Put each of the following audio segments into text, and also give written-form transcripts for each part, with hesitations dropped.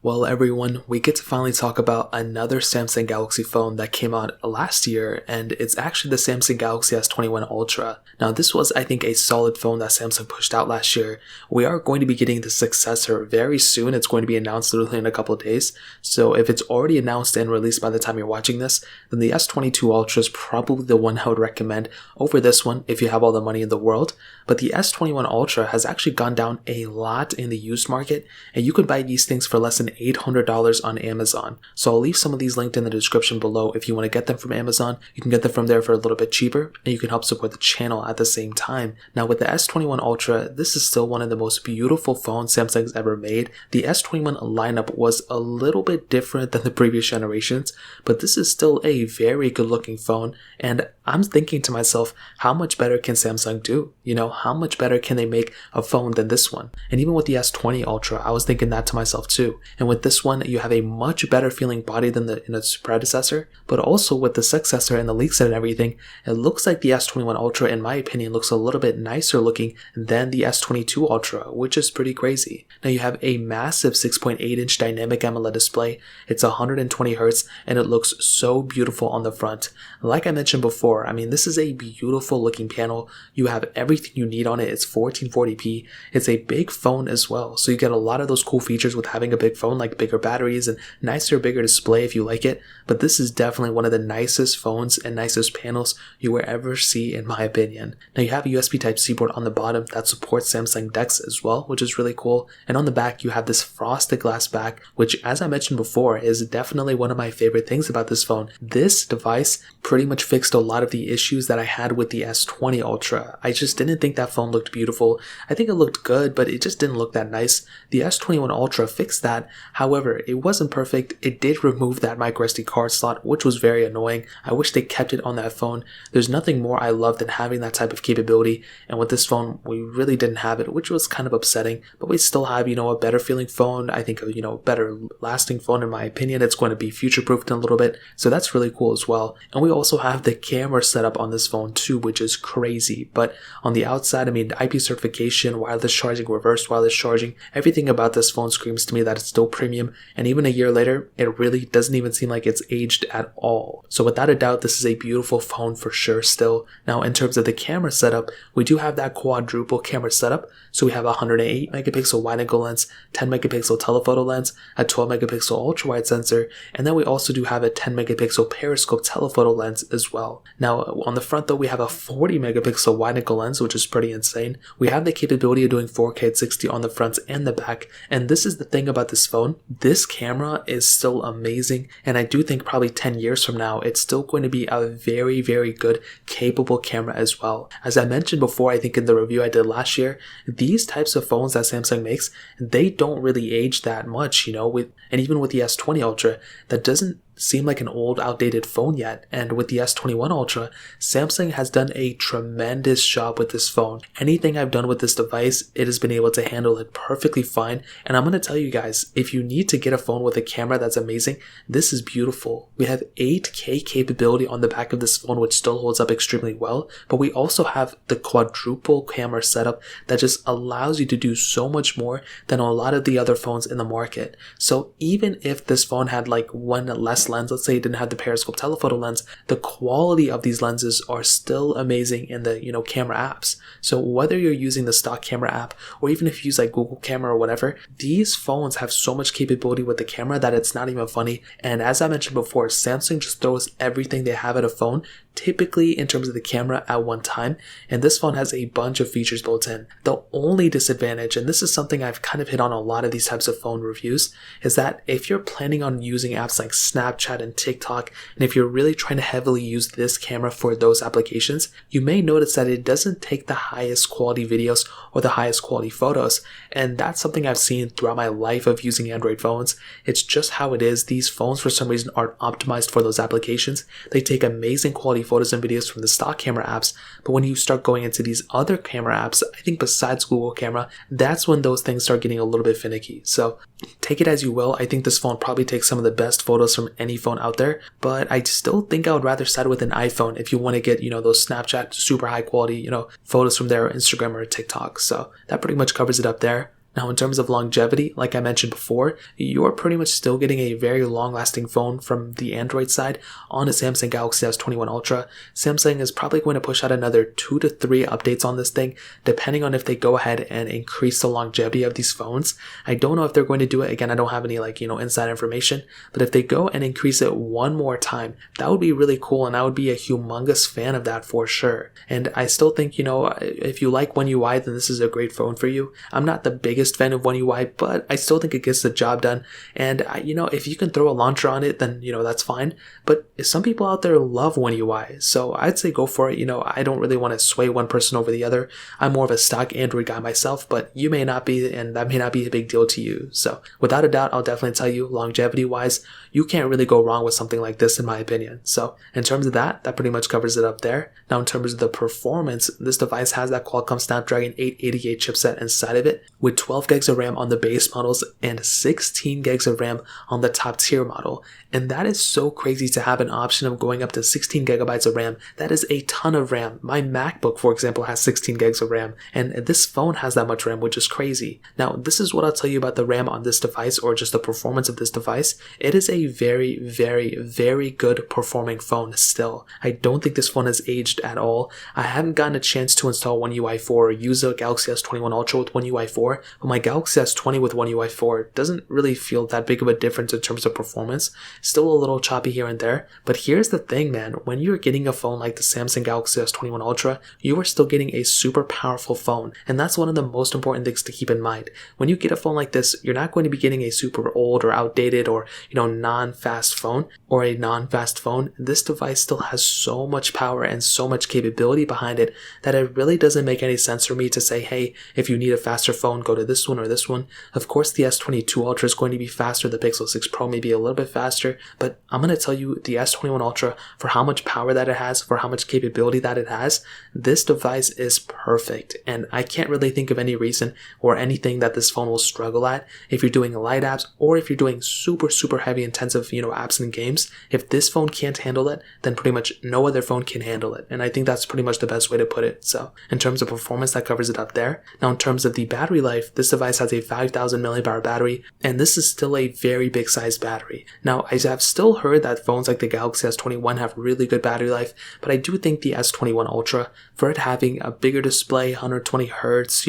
Well, everyone, we get to finally talk about another Samsung Galaxy phone that came out last year, and it's actually the Samsung Galaxy S21 Ultra. Now, this was, I think, a solid phone that Samsung pushed out last year. We are going to be getting the successor very soon. It's going to be announced literally in a couple of days. So if it's already announced and released by the time you're watching this, then the S22 Ultra is probably the one I would recommend over this one if you have all the money in the world. But the S21 Ultra has actually gone down a lot in the used market, and you could buy these things for less than $800 on Amazon. So I'll leave some of these linked in the description below. If you want to get them from Amazon, you can get them from there for a little bit cheaper, and you can help support the channel at the same time. Now with the S21 Ultra, this is still one of the most beautiful phones Samsung's ever made. The S21 lineup was a little bit different than the previous generations, but this is still a very good looking phone, and I'm thinking to myself, how much better can Samsung do? How much better can they make a phone than this one? And even with the S20 Ultra, I was thinking that to myself too. And with this one, you have a much better feeling body than its predecessor, but also with the successor and the leaks and everything, it looks like the S21 Ultra, in my opinion, looks a little bit nicer looking than the S22 Ultra, which is pretty crazy. Now you have a massive 6.8-inch dynamic AMOLED display. It's 120Hz, and it looks so beautiful on the front. Like I mentioned before, this is a beautiful looking panel. You have everything you need on it. It's 1440p. It's a big phone as well, so you get a lot of those cool features with having a big phone, like bigger batteries and nicer, bigger display if you like it. But this is definitely one of the nicest phones and nicest panels you will ever see, in my opinion. Now you have a USB Type-C port on the bottom that supports Samsung DeX as well, which is really cool. And on the back, you have this frosted glass back, which, as I mentioned before, is definitely one of my favorite things about this phone. This device pretty much fixed a lot of the issues that I had with the S20 Ultra. I just didn't think that phone looked beautiful. I think it looked good, but it just didn't look that nice. The S21 Ultra fixed that. However, it wasn't perfect. It did remove that microSD card slot, which was very annoying. I wish they kept it on that phone. There's nothing more I love than having that type of capability, and with this phone, we really didn't have it, which was kind of upsetting. But we still have, a better feeling phone. I think, a better lasting phone, in my opinion. It's going to be future-proofed in a little bit, so that's really cool as well. And we also have the camera setup on this phone too, which is crazy. But on the outside, IP certification, wireless charging, reverse wireless charging, everything about this phone screams to me that it's still premium, and even a year later, it really doesn't even seem like it's aged at all. So without a doubt, this is a beautiful phone for sure still. Now in terms of the camera setup, we do have that quadruple camera setup. So we have a 108 megapixel wide angle lens, 10 megapixel telephoto lens, a 12 megapixel ultra wide sensor, and then we also do have a 10 megapixel periscope telephoto lens as well. Now on the front though, we have a 40 megapixel wide angle lens, which is pretty insane. We have the capability of doing 4K at 60 on the front and the back, and this is the thing about this phone. This camera is still amazing, and I do think probably 10 years from now, it's still going to be a very, very good, capable camera as well. As I mentioned before, I think in the review I did last year, these types of phones that Samsung makes, they don't really age that much, and even with the S20 Ultra, that doesn't seem like an old, outdated phone yet. And with the S21 Ultra, Samsung has done a tremendous job with this phone. Anything I've done with this device, it has been able to handle it perfectly fine. And I'm going to tell you guys, if you need to get a phone with a camera that's amazing, this is beautiful. We have 8K capability on the back of this phone, which still holds up extremely well, but we also have the quadruple camera setup that just allows you to do so much more than a lot of the other phones in the market. So even if this phone had like one less lens, let's say it didn't have the periscope telephoto lens, the quality of these lenses are still amazing in the camera apps. So whether you're using the stock camera app, or even if you use like Google Camera or whatever, these phones have so much capability with the camera that it's not even funny. And as I mentioned before, Samsung just throws everything they have at a phone, typically in terms of the camera, at one time, and this phone has a bunch of features built in. The only disadvantage, and this is something I've kind of hit on a lot of these types of phone reviews, is that if you're planning on using apps like Snapchat and TikTok, and if you're really trying to heavily use this camera for those applications, you may notice that it doesn't take the highest quality videos or the highest quality photos, and that's something I've seen throughout my life of using Android phones. It's just how it is. These phones for some reason aren't optimized for those applications. They take amazing quality photos and videos from the stock camera apps, but when you start going into these other camera apps, I think besides Google Camera, that's when those things start getting a little bit finicky. So take it as you will. I think this phone probably takes some of the best photos from any phone out there, but I still think I would rather side with an iPhone if you want to get, those Snapchat super high quality, photos from their Instagram or TikTok. So that pretty much covers it up there. Now, in terms of longevity, like I mentioned before, you're pretty much still getting a very long-lasting phone from the Android side on a Samsung Galaxy S21 Ultra. Samsung is probably going to push out another 2 to 3 updates on this thing, depending on if they go ahead and increase the longevity of these phones. I don't know if they're going to do it. Again, I don't have any inside information, but if they go and increase it one more time, that would be really cool, and I would be a humongous fan of that for sure. And I still think, if you like One UI, then this is a great phone for you. I'm not the biggest fan of One UI, but I still think it gets the job done. And if you can throw a launcher on it, then that's fine. But some people out there love One UI, so I'd say go for it. I don't really want to sway one person over the other. I'm more of a stock Android guy myself, but you may not be, and that may not be a big deal to you. So without a doubt, I'll definitely tell you, longevity wise, you can't really go wrong with something like this, in my opinion. So in terms of that pretty much covers it up there. Now, in terms of the performance, this device has that Qualcomm Snapdragon 888 chipset inside of it, with 12 gigs of RAM on the base models and 16 gigs of RAM on the top tier model. And that is so crazy to have an option of going up to 16 gigabytes of RAM. That is a ton of RAM. My MacBook, for example, has 16 gigs of RAM, and this phone has that much RAM, which is crazy. Now, this is what I'll tell you about the RAM on this device, or just the performance of this device. It is a very, very, very good performing phone still. I don't think this phone has aged at all. I haven't gotten a chance to install One UI 4 or use a Galaxy S21 Ultra with One UI 4, but my Galaxy S20 with One UI 4 doesn't really feel that big of a difference in terms of performance. Still a little choppy here and there, but here's the thing, man. When you're getting a phone like the Samsung Galaxy S21 Ultra, you are still getting a super powerful phone, and that's one of the most important things to keep in mind. When you get a phone like this, you're not going to be getting a super old or outdated or non-fast phone or a non-fast phone. This device still has so much power and so much capability behind it that it really doesn't make any sense for me to say, hey, if you need a faster phone, go to this one or this one. Of course, the S22 Ultra is going to be faster. The Pixel 6 Pro may be a little bit faster, but I'm going to tell you, the S21 Ultra, for how much power that it has, for how much capability that it has, this device is perfect. And I can't really think of any reason or anything that this phone will struggle at if you're doing light apps or if you're doing super, super heavy intensive, apps and games. If this phone can't handle it, then pretty much no other phone can handle it. And I think that's pretty much the best way to put it. So in terms of performance, that covers it up there. Now, in terms of the battery life, this device has a 5000 milliamp battery, and this is still a very big size battery. Now, I have still heard that phones like the Galaxy S21 have really good battery life, but I do think the S21 Ultra, for it having a bigger display, 120 hertz,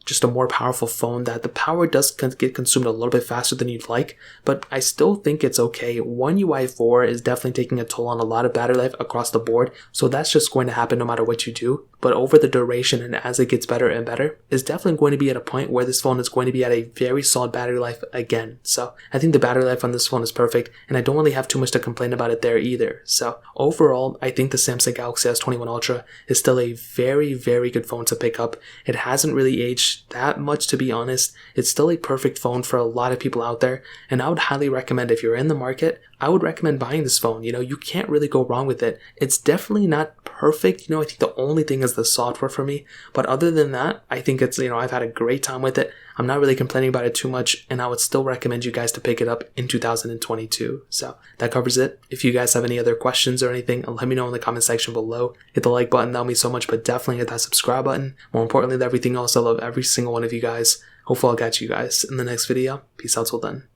just a more powerful phone, that the power does get consumed a little bit faster than you'd like, but I still think it's okay. One UI 4 is definitely taking a toll on a lot of battery life across the board, so that's just going to happen no matter what you do. But over the duration and as it gets better and better, it's definitely going to be at a point where this phone is going to be at a very solid battery life again. So I think the battery life on this phone is perfect, and I don't really have too much to complain about it there either. So overall, I think the Samsung Galaxy S21 Ultra is still a very, very good phone to pick up. It hasn't really aged that much, to be honest. It's still a perfect phone for a lot of people out there, and I would highly recommend, if you're in the market, I would recommend buying this phone. You can't really go wrong with it. It's definitely not perfect. I think the only thing is the software for me. But other than that, I think it's, I've had a great time with it. I'm not really complaining about it too much, and I would still recommend you guys to pick it up in 2022. So that covers it. If you guys have any other questions or anything, let me know in the comment section below. Hit the like button, that would mean so much, but definitely hit that subscribe button. More importantly than everything else, I love every single one of you guys. Hopefully I'll catch you guys in the next video. Peace out till then.